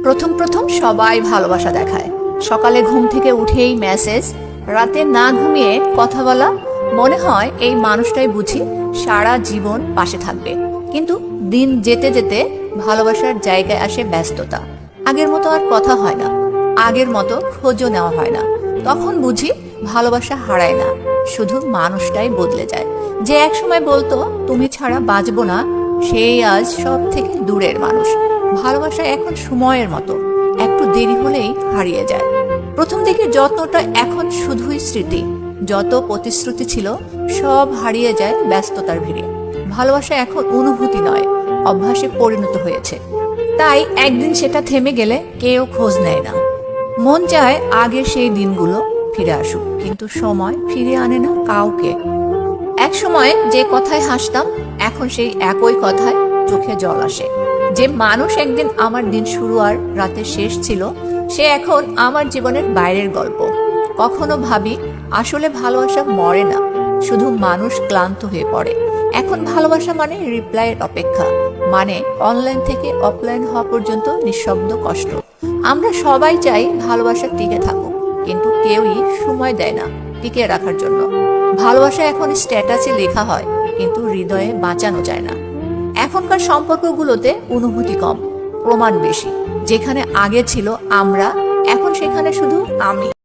প্রথম প্রথম সবাই ভালোবাসা দেখায়। সকালে ঘুম থেকে উঠেই মেসেজ, রাতে না ঘুমিয়ে কথা বলা, মনে হয় এই মানুষটাই বুঝি সারা জীবন পাশে থাকবে। কিন্তু দিন যেতে যেতে ভালোবাসার জায়গায় আসে ব্যস্ততা। আগের মতো আর কথা হয় না, আগের মতো খোঁজও নেওয়া হয় না। তখন বুঝি ভালোবাসা হারায় না, শুধু মানুষটাই বদলে যায়। যে একসময় বলতো তুমি ছাড়া বাঁচবো না, সেই আজ সব থেকে দূরের মানুষ। ভালোবাসা এখন সময়ের মতো, একটু দেরি হলেই হারিয়ে যায়। প্রথম দিকে যত্নটা এখন শুধুই স্মৃতি, যত প্রতিশ্রুতি ছিল সব হারিয়ে যায় ব্যস্ততার ভিড়ে। ভালোবাসা এখন অনুভূতি নয়, অভ্যাসে পরিণত হয়েছে। তাই একদিন সেটা থেমে গেলে কেউ খোঁজ নেয় না। মন চায় আগের সেই দিনগুলো ফিরে আসুক, কিন্তু সময় ফিরে আনে না কাউকে। এক সময় যে কথায় হাসতাম, এখন সেই একই কথায় চোখে জল আসে। যে মানুষ একদিন আমার দিন শুরু আর রাতে শেষ ছিল, সে এখন আমার জীবনের বাইরের গল্প। কখনো ভাবি আসলে ভালোবাসা মরে না, শুধু মানুষ ক্লান্ত হয়ে পড়ে। এখন ভালোবাসা মানে রিপ্লাইয়ের অপেক্ষা, মানে অনলাইন থেকে অফলাইন হওয়া পর্যন্ত নিঃশব্দ কষ্ট। আমরা সবাই চাই ভালোবাসা টিকে থাকুক, কিন্তু কেউই সময় দেয় না টিকে রাখার জন্য। ভালোবাসা এখন স্ট্যাটাসে লেখা হয়, কিন্তু হৃদয়ে বাঁচানো যায় না। এখনকার সম্পর্কগুলোতে অনুভূতি কম, প্রমাণ বেশি। যেখানে আগে ছিল আমরা, এখন সেখানে শুধু আমি।